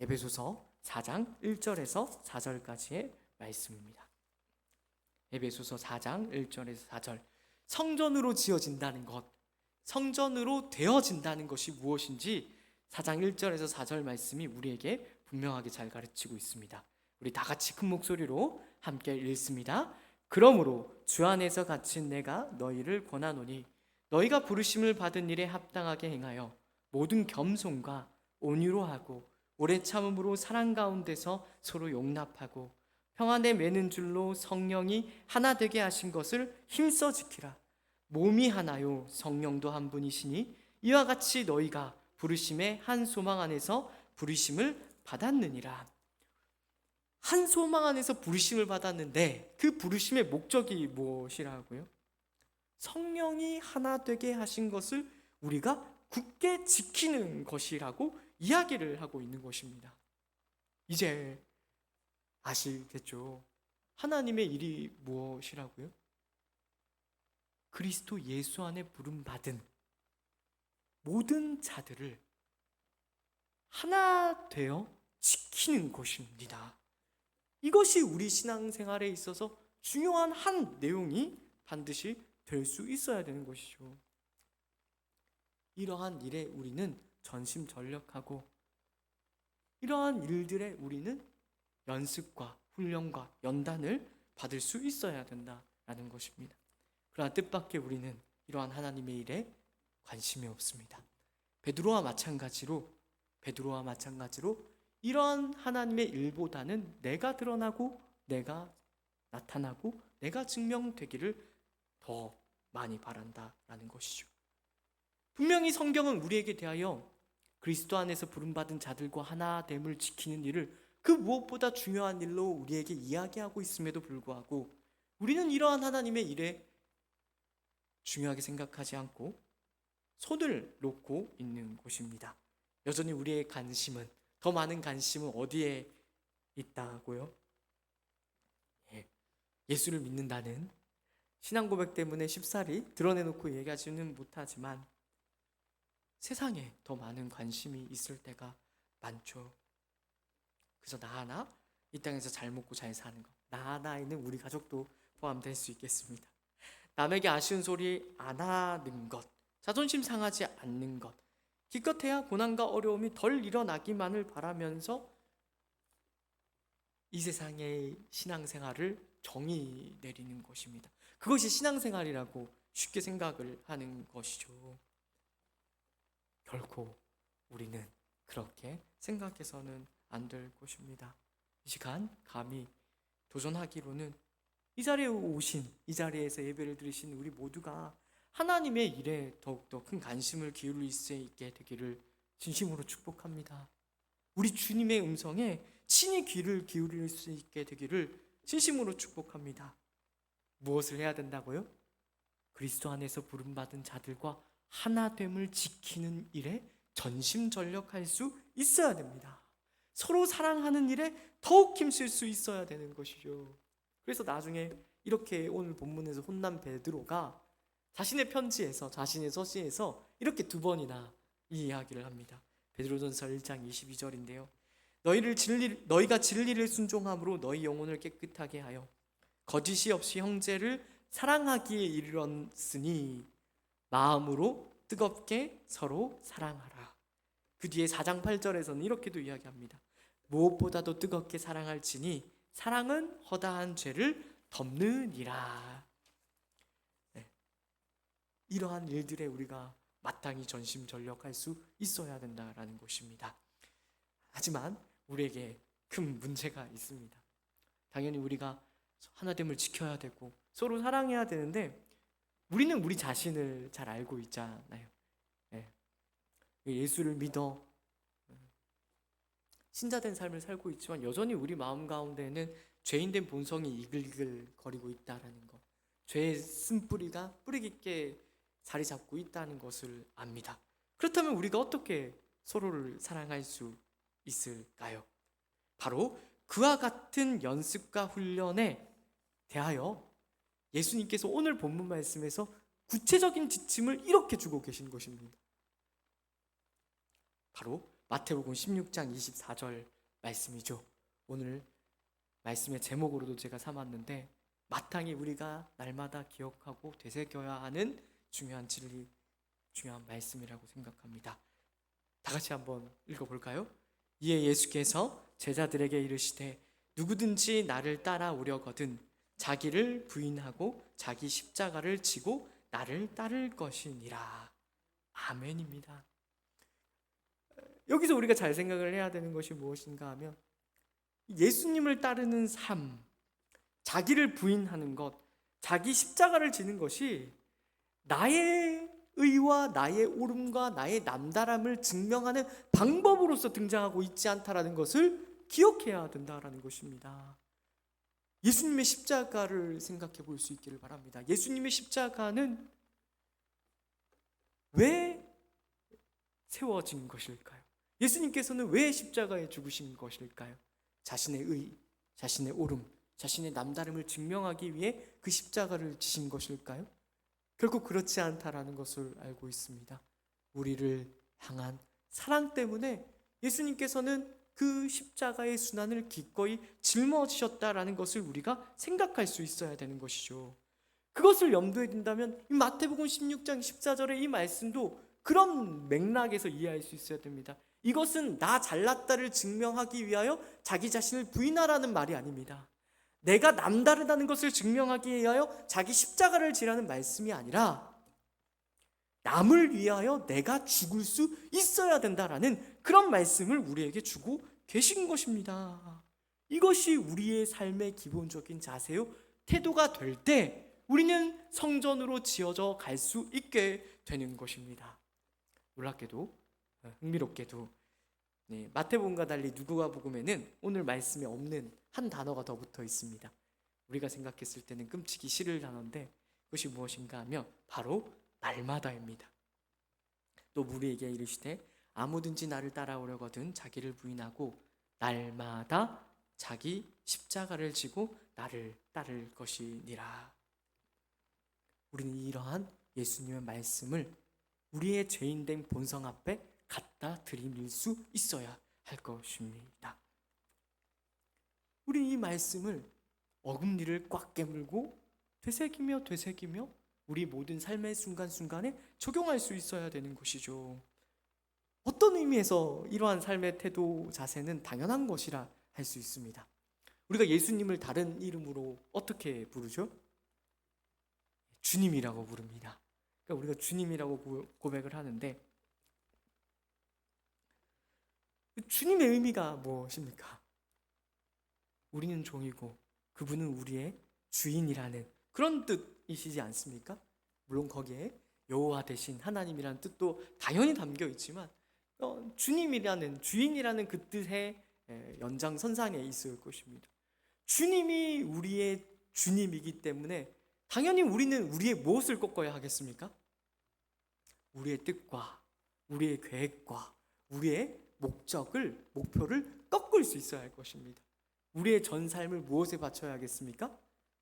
에베소서 4장 1절에서 4절까지의 말씀입니다. 에베소서 4장 1절에서 4절. 성전으로 지어진다는 것, 성전으로 되어진다는 것이 무엇인지 4장 1절에서 4절 말씀이 우리에게 분명하게 잘 가르치고 있습니다. 우리 다 같이 큰 목소리로 함께 읽습니다. 그러므로 주 안에서 갇힌 내가 너희를 권하노니 너희가 부르심을 받은 일에 합당하게 행하여 모든 겸손과 온유로 하고 오래 참음으로 사랑 가운데서 서로 용납하고 평안에 매는 줄로 성령이 하나 되게 하신 것을 힘써 지키라. 몸이 하나요 성령도 한 분이시니 이와 같이 너희가 부르심의 한 소망 안에서 부르심을 받았느니라. 한 소망 안에서 부르심을 받았는데 그 부르심의 목적이 무엇이라고요? 성령이 하나 되게 하신 것을 우리가 굳게 지키는 것이라고 이야기를 하고 있는 것입니다. 이제 아시겠죠? 하나님의 일이 무엇이라고요? 그리스도 예수 안에 부름받은 모든 자들을 하나 되어 지키는 것입니다. 이것이 우리 신앙생활에 있어서 중요한 한 내용이 반드시 될 수 있어야 되는 것이죠. 이러한 일에 우리는 전심전력하고 이러한 일들에 우리는 연습과 훈련과 연단을 받을 수 있어야 된다라는 것입니다. 그러나 뜻밖의 우리는 이러한 하나님의 일에 관심이 없습니다. 베드로와 마찬가지로 이러한 하나님의 일보다는 내가 드러나고 내가 나타나고 내가 증명되기를 더 많이 바란다라는 것이죠. 분명히 성경은 우리에게 대하여 그리스도 안에서 부름받은 자들과 하나됨을 지키는 일을 그 무엇보다 중요한 일로 우리에게 이야기하고 있음에도 불구하고 우리는 이러한 하나님의 일에 중요하게 생각하지 않고 손을 놓고 있는 것입니다. 여전히 우리의 관심은, 더 많은 관심은 어디에 있다고요? 예수를 믿는다는 신앙 고백 때문에 쉽사리 드러내놓고 얘기하지는 못하지만 세상에 더 많은 관심이 있을 때가 많죠. 그래서 나 하나 이 땅에서 잘 먹고 잘 사는 것, 나 하나에는 우리 가족도 포함될 수 있겠습니다. 남에게 아쉬운 소리 안 하는 것, 자존심 상하지 않는 것, 기껏해야 고난과 어려움이 덜 일어나기만을 바라면서 이 세상의 신앙생활을 정의 내리는 것입니다. 그것이 신앙생활이라고 쉽게 생각을 하는 것이죠. 결코 우리는 그렇게 생각해서는 안 될 것입니다. 이 시간 감히 도전하기로는 이 자리에 오신, 이 자리에서 예배를 드리신 우리 모두가 하나님의 일에 더욱더 큰 관심을 기울일 수 있게 되기를 진심으로 축복합니다. 우리 주님의 음성에 친히 귀를 기울일 수 있게 되기를 진심으로 축복합니다. 무엇을 해야 된다고요? 그리스도 안에서 부름받은 자들과 하나됨을 지키는 일에 전심전력할 수 있어야 됩니다. 서로 사랑하는 일에 더욱 힘쓸 수 있어야 되는 것이죠. 그래서 나중에 이렇게 오늘 본문에서 혼난 베드로가 자신의 편지에서, 자신의 서신에서 이렇게 두 번이나 이 이야기를 합니다. 베드로전서 1장 22절인데요. 너희가 진리를 순종함으로 너희 영혼을 깨끗하게 하여 거짓이 없이 형제를 사랑하기에 이르렀으니 마음으로 뜨겁게 서로 사랑하라. 그 뒤에 4장 8절에서는 이렇게도 이야기합니다. 무엇보다도 뜨겁게 사랑할지니 사랑은 허다한 죄를 덮느니라. 네. 이러한 일들에 우리가 마땅히 전심전력할 수 있어야 된다라는 것입니다. 하지만 우리에게 큰 문제가 있습니다. 당연히 우리가 하나됨을 지켜야 되고 서로 사랑해야 되는데 우리는 우리 자신을 잘 알고 있잖아요. 예수를 믿어 신자된 삶을 살고 있지만 여전히 우리 마음 가운데는 죄인된 본성이 이글이글 거리고 있다는 것, 죄의 쓴뿌리가 뿌리 깊게 자리 잡고 있다는 것을 압니다. 그렇다면 우리가 어떻게 서로를 사랑할 수 있을까요? 바로 그와 같은 연습과 훈련에 대하여 예수님께서 오늘 본문 말씀에서 구체적인 지침을 이렇게 주고 계신 것입니다. 바로 마태복음 16장 24절 말씀이죠. 오늘 말씀의 제목으로도 제가 삼았는데 마땅히 우리가 날마다 기억하고 되새겨야 하는 중요한 진리, 중요한 말씀이라고 생각합니다. 다 같이 한번 읽어볼까요? 이에 예수께서 제자들에게 이르시되 누구든지 나를 따라오려거든 자기를 부인하고 자기 십자가를 지고 나를 따를 것이니라. 아멘입니다. 여기서 우리가 잘 생각을 해야 되는 것이 무엇인가 하면 예수님을 따르는 삶, 자기를 부인하는 것, 자기 십자가를 지는 것이 나의 의와 나의 옳음과 나의 남다름을 증명하는 방법으로서 등장하고 있지 않다라는 것을 기억해야 된다라는 것입니다. 예수님의 십자가를 생각해 볼 수 있기를 바랍니다. 예수님의 십자가는 왜 세워진 것일까요? 예수님께서는 왜 십자가에 죽으신 것일까요? 자신의 의, 자신의 옳음, 자신의 남다름을 증명하기 위해 그 십자가를 지신 것일까요? 결국 그렇지 않다라는 것을 알고 있습니다. 우리를 향한 사랑 때문에 예수님께서는 그 십자가의 순환을 기꺼이 짊어지셨다라는 것을 우리가 생각할 수 있어야 되는 것이죠. 그것을 염두에 둔다면 이 마태복음 16장 14절의 이 말씀도 그런 맥락에서 이해할 수 있어야 됩니다. 이것은 나 잘났다를 증명하기 위하여 자기 자신을 부인하라는 말이 아닙니다. 내가 남다르다는 것을 증명하기 위하여 자기 십자가를 지라는 말씀이 아니라 남을 위하여 내가 죽을 수 있어야 된다라는 그런 말씀을 우리에게 주고 계신 것입니다. 이것이 우리의 삶의 기본적인 자세요, 태도가 될 때 우리는 성전으로 지어져 갈 수 있게 되는 것입니다. 놀랍게도 흥미롭게도 마태복음과 달리 누가복음에는 오늘 말씀에 없는 한 단어가 더 붙어 있습니다. 우리가 생각했을 때는 끔찍이 싫을 단어인데 그것이 무엇인가 하면 바로 날마다입니다. 또 우리에게 이르시되 아무든지 나를 따라오려거든 자기를 부인하고 날마다 자기 십자가를 지고 나를 따를 것이니라. 우리는 이러한 예수님의 말씀을 우리의 죄인된 본성 앞에 갖다 드릴 수 있어야 할 것입니다. 우리 이 말씀을 어금니를 꽉 깨물고 되새기며 우리 모든 삶의 순간순간에 적용할 수 있어야 되는 것이죠. 어떤 의미에서 이러한 삶의 태도 자세는 당연한 것이라 할 수 있습니다. 우리가 예수님을 다른 이름으로 어떻게 부르죠? 주님이라고 부릅니다. 그러니까 우리가 주님이라고 고백을 하는데 주님의 의미가 무엇입니까? 우리는 종이고 그분은 우리의 주인이라는 그런 뜻이시지 않습니까? 물론 거기에 여호와 대신 하나님이라는 뜻도 당연히 담겨 있지만 주님이라는, 주인이라는 그 뜻의 연장선상에 있을 것입니다. 주님이 우리의 주님이기 때문에 당연히 우리는 우리의 무엇을 꺾어야 하겠습니까? 우리의 뜻과 우리의 계획과 우리의 목표를 꺾을 수 있어야 할 것입니다. 우리의 전 삶을 무엇에 바쳐야 하겠습니까?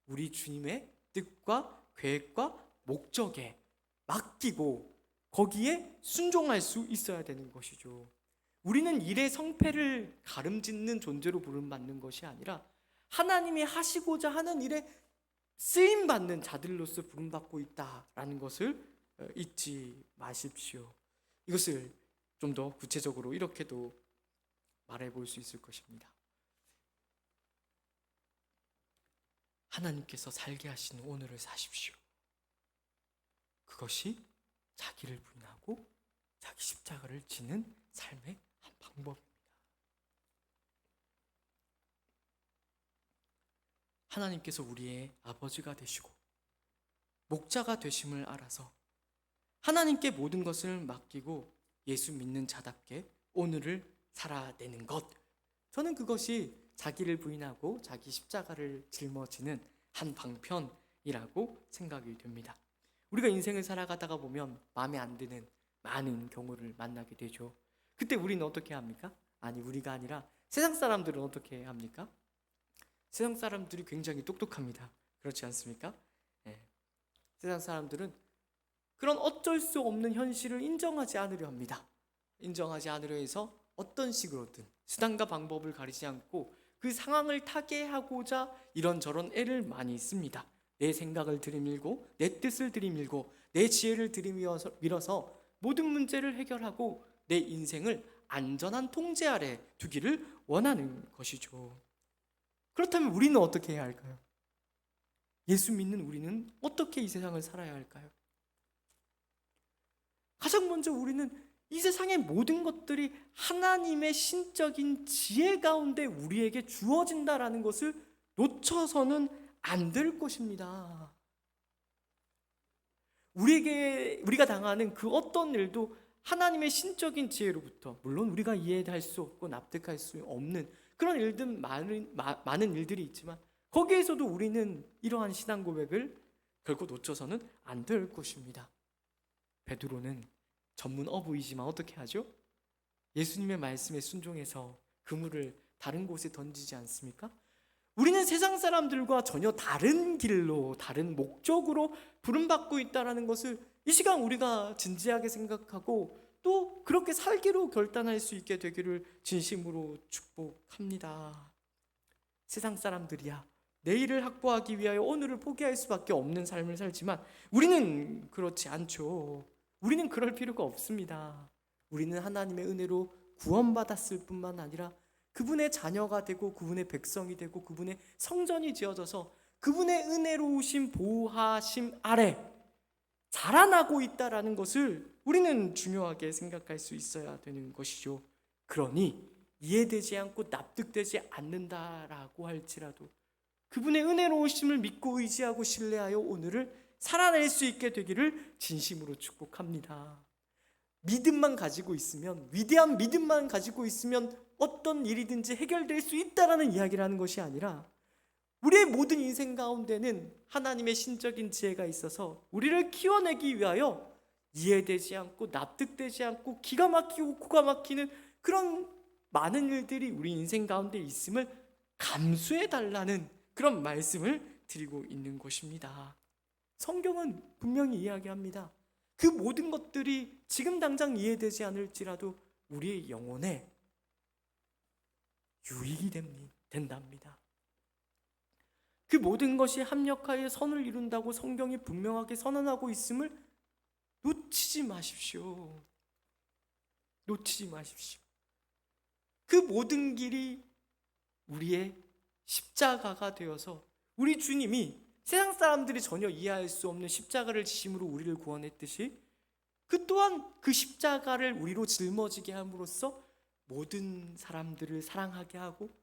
우리 주님의 뜻과 계획과 목적에 맡기고 거기에 순종할 수 있어야 되는 것이죠. 우리는 일의 성패를 가름짓는 존재로 부름받는 것이 아니라 하나님이 하시고자 하는 일에 쓰임받는 자들로서 부름받고 있다라는 것을 잊지 마십시오. 이것을 좀 더 구체적으로 이렇게도 말해볼 수 있을 것입니다. 하나님께서 살게 하시는 오늘을 사십시오. 그것이 자기를 부인하고 자기 십자가를 지는 삶의 한 방법입니다. 하나님께서 우리의 아버지가 되시고 목자가 되심을 알아서 하나님께 모든 것을 맡기고 예수 믿는 자답게 오늘을 살아내는 것, 저는 그것이 자기를 부인하고 자기 십자가를 짊어지는 한 방편이라고 생각이 됩니다. 우리가 인생을 살아가다가 보면 마음에 안 드는 많은 경우를 만나게 되죠. 그때 우리는 어떻게 합니까? 아니, 우리가 아니라 세상 사람들은 어떻게 합니까? 세상 사람들이 굉장히 똑똑합니다. 그렇지 않습니까? 세상 사람들은 그런 어쩔 수 없는 현실을 인정하지 않으려 합니다. 인정하지 않으려 해서 어떤 식으로든 수단과 방법을 가리지 않고 그 상황을 타개하고자 이런저런 애를 많이 씁니다. 내 생각을 들이밀고 내 뜻을 들이밀고 내 지혜를 들이밀어서 모든 문제를 해결하고 내 인생을 안전한 통제 아래 두기를 원하는 것이죠. 그렇다면 우리는 어떻게 해야 할까요? 예수 믿는 우리는 어떻게 이 세상을 살아야 할까요? 가장 먼저 우리는 이 세상의 모든 것들이 하나님의 신적인 지혜 가운데 우리에게 주어진다라는 것을 놓쳐서는 안 될 것입니다. 우리가 당하는 그 어떤 일도 하나님의 신적인 지혜로부터, 물론 우리가 이해할 수 없고 납득할 수 없는 그런 일들 많은 일들이 있지만 거기에서도 우리는 이러한 신앙 고백을 결코 놓쳐서는 안 될 것입니다. 베드로는 전문 어부이지만 어떻게 하죠? 예수님의 말씀에 순종해서 그물을 다른 곳에 던지지 않습니까? 우리는 세상 사람들과 전혀 다른 길로, 다른 목적으로 부름받고 있다는 것을 이 시간 우리가 진지하게 생각하고 또 그렇게 살기로 결단할 수 있게 되기를 진심으로 축복합니다. 세상 사람들이야 내일을 확보하기 위하여 오늘을 포기할 수밖에 없는 삶을 살지만 우리는 그렇지 않죠. 우리는 그럴 필요가 없습니다. 우리는 하나님의 은혜로 구원받았을 뿐만 아니라 그분의 자녀가 되고 그분의 백성이 되고 그분의 성전이 지어져서 그분의 은혜로우신 보호하심 아래 자라나고 있다라는 것을 우리는 중요하게 생각할 수 있어야 되는 것이죠. 그러니 이해되지 않고 납득되지 않는다라고 할지라도 그분의 은혜로우심을 믿고 의지하고 신뢰하여 오늘을 살아낼 수 있게 되기를 진심으로 축복합니다. 믿음만 가지고 있으면, 위대한 믿음만 가지고 있으면 어떤 일이든지 해결될 수 있다라는 이야기라는 것이 아니라 우리의 모든 인생 가운데는 하나님의 신적인 지혜가 있어서 우리를 키워내기 위하여 이해되지 않고 납득되지 않고 기가 막히고 코가 막히는 그런 많은 일들이 우리 인생 가운데 있음을 감수해달라는 그런 말씀을 드리고 있는 것입니다. 성경은 분명히 이야기합니다. 그 모든 것들이 지금 당장 이해되지 않을지라도 우리의 영혼에 유익이 된답니다. 그 모든 것이 합력하여 선을 이룬다고 성경이 분명하게 선언하고 있음을 놓치지 마십시오. 놓치지 마십시오. 그 모든 길이 우리의 십자가가 되어서 우리 주님이 세상 사람들이 전혀 이해할 수 없는 십자가를 지심으로 우리를 구원했듯이 그 또한 그 십자가를 우리로 짊어지게 함으로써 모든 사람들을 사랑하게 하고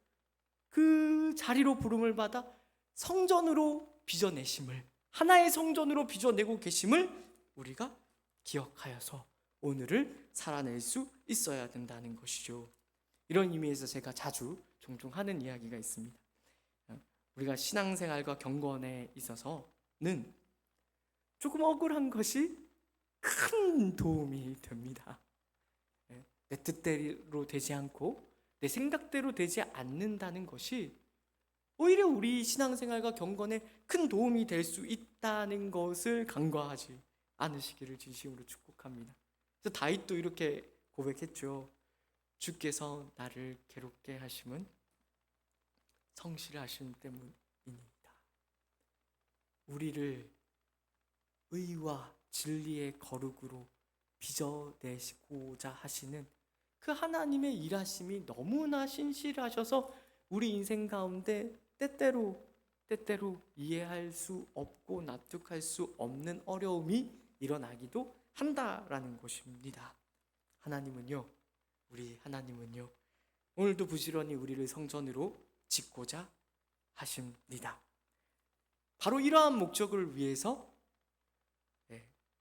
그 자리로 부름을 받아 성전으로 빚어내심을, 하나의 성전으로 빚어내고 계심을 우리가 기억하여서 오늘을 살아낼 수 있어야 된다는 것이죠. 이런 의미에서 제가 종종 하는 이야기가 있습니다. 우리가 신앙생활과 경건에 있어서는 조금 억울한 것이 큰 도움이 됩니다. 내 뜻대로 되지 않고 내 생각대로 되지 않는다는 것이 오히려 우리 신앙생활과 경건에 큰 도움이 될 수 있다는 것을 간과하지 않으시기를 진심으로 축복합니다. 그래서 다윗도 이렇게 고백했죠. 주께서 나를 괴롭게 하심은 성실하심 때문입니다. 우리를 의와 진리의 거룩으로 빚어내시고자 하시는 그 하나님의 일하심이 너무나 신실하셔서 우리 인생 가운데 때때로 이해할 수 없고 납득할 수 없는 어려움이 일어나기도 한다라는 것입니다. 우리 하나님은요, 오늘도 부지런히 우리를 성전으로 짓고자 하십니다. 바로 이러한 목적을 위해서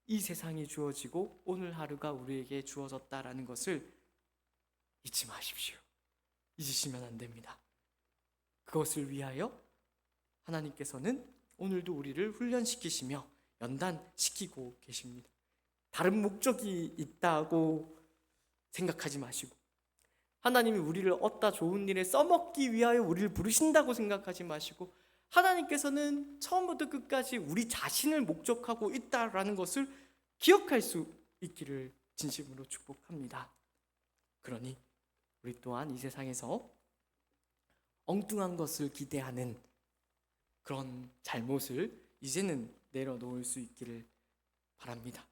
이 세상이 주어지고 오늘 하루가 우리에게 주어졌다라는 것을 잊지 마십시오. 잊으시면 안 됩니다. 그것을 위하여 하나님께서는 오늘도 우리를 훈련시키시며 연단시키고 계십니다. 다른 목적이 있다고 생각하지 마시고, 하나님이 우리를 얻다 좋은 일에 써먹기 위하여 우리를 부르신다고 생각하지 마시고, 하나님께서는 처음부터 끝까지 우리 자신을 목적하고 있다라는 것을 기억할 수 있기를 진심으로 축복합니다. 그러니 우리 또한 이 세상에서 엉뚱한 것을 기대하는 그런 잘못을 이제는 내려놓을 수 있기를 바랍니다.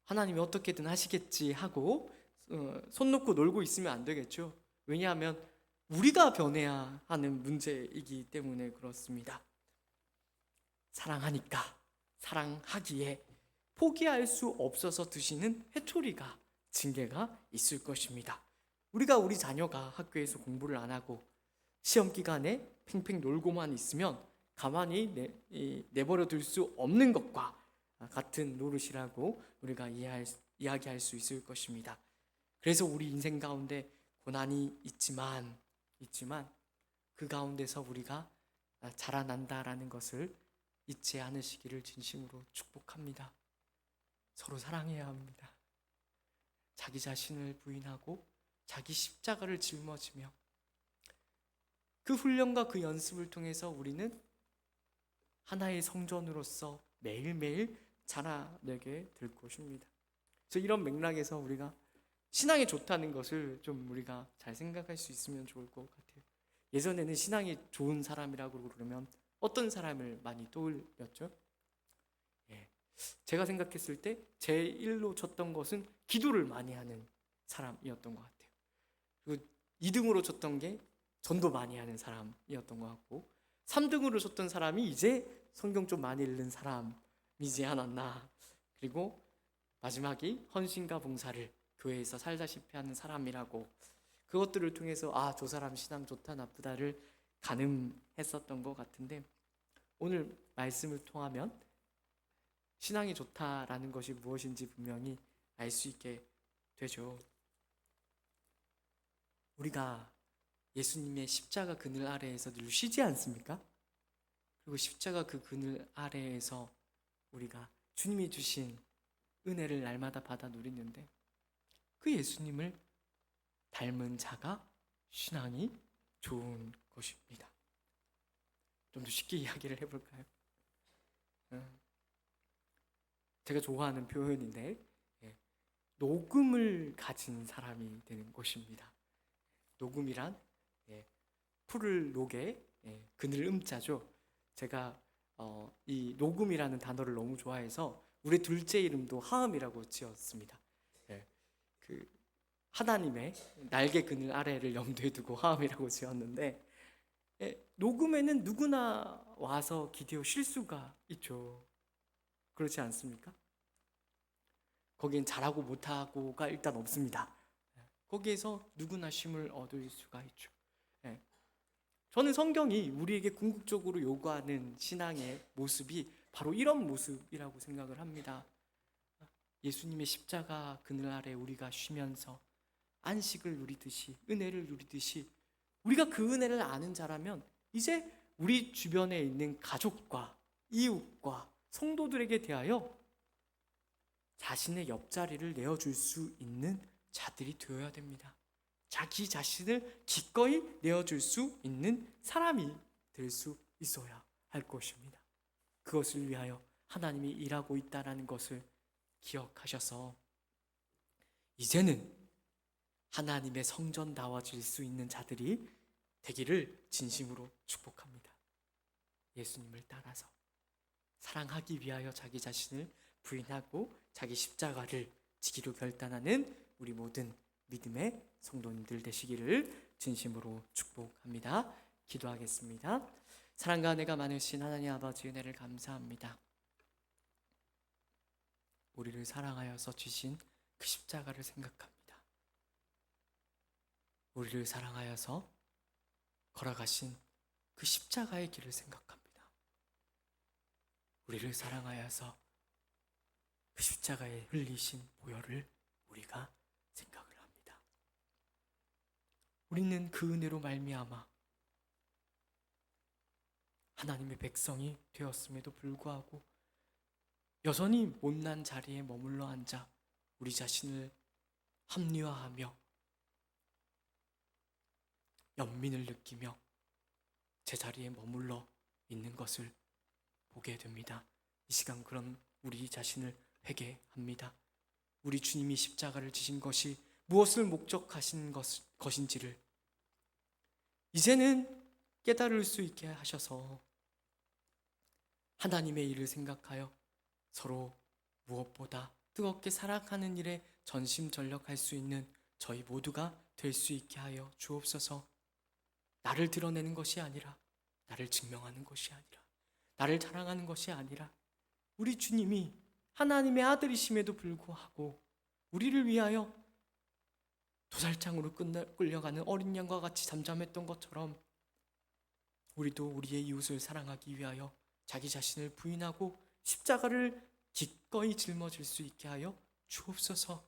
하나님이 어떻게든 하시겠지 하고 손 놓고 놀고 있으면 안 되겠죠. 왜냐하면 우리가 변해야 하는 문제이기 때문에 그렇습니다. 사랑하기에 포기할 수 없어서 드시는 회초리가, 징계가 있을 것입니다. 우리가 우리 자녀가 학교에서 공부를 안 하고 시험 기간에 팽팽 놀고만 있으면 가만히 내버려 둘 수 없는 것과 같은 노릇이라고 우리가 이야기할 수 있을 것입니다. 그래서 우리 인생 가운데 고난이 있지만 그 가운데서 우리가 자라난다라는 것을 잊지 않으시기를 진심으로 축복합니다. 서로 사랑해야 합니다. 자기 자신을 부인하고 자기 십자가를 짊어지며 그 훈련과 그 연습을 통해서 우리는 하나의 성전으로서 매일매일 자라내게 될 것입니다. 그래서 이런 맥락에서 우리가 신앙이 좋다는 것을 좀 우리가 잘 생각할 수 있으면 좋을 것 같아요. 예전에는 신앙이 좋은 사람이라고 그러면 어떤 사람을 많이 떠올렸죠? 제가 생각했을 때 제1로 쳤던 것은 기도를 많이 하는 사람이었던 것 같아요. 그리고 2등으로 쳤던 게 전도 많이 하는 사람이었던 것 같고, 3등으로 쳤던 사람이 이제 성경 좀 많이 읽는 사람이지 않았나. 그리고 마지막이 헌신과 봉사를 교회에서 살다시피 하는 사람이라고, 그것들을 통해서 저 사람 신앙 좋다 나쁘다를 가늠했었던 것 같은데, 오늘 말씀을 통하면 신앙이 좋다라는 것이 무엇인지 분명히 알 수 있게 되죠. 우리가 예수님의 십자가 그늘 아래에서 늘 쉬지 않습니까? 그리고 십자가 그 그늘 아래에서 우리가 주님이 주신 은혜를 날마다 받아 누리는데, 그 예수님을 닮은 자가 신앙이 좋은 것입니다. 좀 더 쉽게 이야기를 해볼까요? 제가 좋아하는 표현인데, 녹음을 가진 사람이 되는 것입니다. 녹음이란 풀을 녹에 그늘 음자죠. 제가 이 녹음이라는 단어를 너무 좋아해서 우리 둘째 이름도 하음이라고 지었습니다. 그 하나님의 날개 그늘 아래를 염두에 두고 하음이라고 지었는데, 녹음에는 누구나 와서 기대어 쉴 수가 있죠. 그렇지 않습니까? 거기엔 잘하고 못하고가 일단 없습니다. 거기에서 누구나 쉼을 얻을 수가 있죠. 저는 성경이 우리에게 궁극적으로 요구하는 신앙의 모습이 바로 이런 모습이라고 생각을 합니다. 예수님의 십자가 그늘 아래 우리가 쉬면서 안식을 누리듯이, 은혜를 누리듯이, 우리가 그 은혜를 아는 자라면 이제 우리 주변에 있는 가족과 이웃과 성도들에게 대하여 자신의 옆자리를 내어줄 수 있는 자들이 되어야 됩니다. 자기 자신을 기꺼이 내어줄 수 있는 사람이 될 수 있어야 할 것입니다. 그것을 위하여 하나님이 일하고 있다는 것을 기억하셔서 이제는 하나님의 성전다워질 수 있는 자들이 되기를 진심으로 축복합니다. 예수님을 따라서 사랑하기 위하여 자기 자신을 부인하고 자기 십자가를 지기로 결단하는 우리 모든 믿음의 성도님들 되시기를 진심으로 축복합니다. 기도하겠습니다. 사랑과 은혜가 많으신 하나님 아버지, 은혜를 감사합니다. 우리를 사랑하여서 주신 그 십자가를 생각합니다. 우리를 사랑하여서 걸어가신 그 십자가의 길을 생각합니다. 우리를 사랑하여서 그 십자가에 흘리신 보혈을 우리가 생각을 합니다. 우리는 그 은혜로 말미암아 하나님의 백성이 되었음에도 불구하고 여전히 못난 자리에 머물러 앉아 우리 자신을 합리화하며 연민을 느끼며 제자리에 머물러 있는 것을 보게 됩니다. 이 시간 그런 우리 자신을 회개합니다. 우리 주님이 십자가를 지신 것이 무엇을 목적하신 것인지를 이제는 깨달을 수 있게 하셔서 하나님의 일을 생각하여 서로 무엇보다 뜨겁게 사랑하는 일에 전심전력할 수 있는 저희 모두가 될 수 있게 하여 주옵소서. 나를 드러내는 것이 아니라, 나를 증명하는 것이 아니라, 나를 자랑하는 것이 아니라 우리 주님이 하나님의 아들이심에도 불구하고 우리를 위하여 도살장으로 끌려가는 어린 양과 같이 잠잠했던 것처럼 우리도 우리의 이웃을 사랑하기 위하여 자기 자신을 부인하고 십자가를 기꺼이 짊어질 수 있게 하여 주옵소서.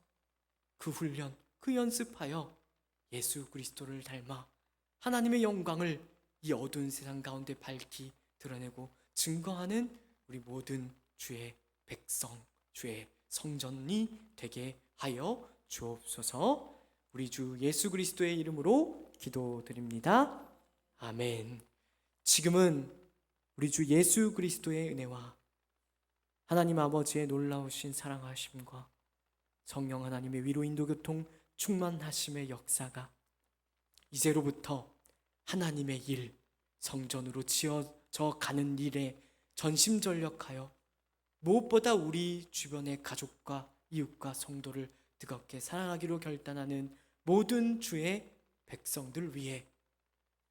그 훈련, 그 연습하여 예수 그리스도를 닮아 하나님의 영광을 이 어두운 세상 가운데 밝히 드러내고 증거하는 우리 모든 주의 백성, 주의 성전이 되게 하여 주옵소서. 우리 주 예수 그리스도의 이름으로 기도드립니다. 아멘. 지금은 우리 주 예수 그리스도의 은혜와 하나님 아버지의 놀라우신 사랑하심과 성령 하나님의 위로 인도 교통 충만하심의 역사가 이제로부터 하나님의 일, 성전으로 지어져 가는 일에 전심전력하여 무엇보다 우리 주변의 가족과 이웃과 성도를 뜨겁게 사랑하기로 결단하는 모든 주의 백성들 위해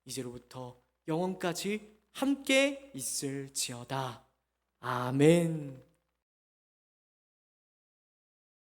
이제로부터 영원까지 함께 있을지어다. 아멘.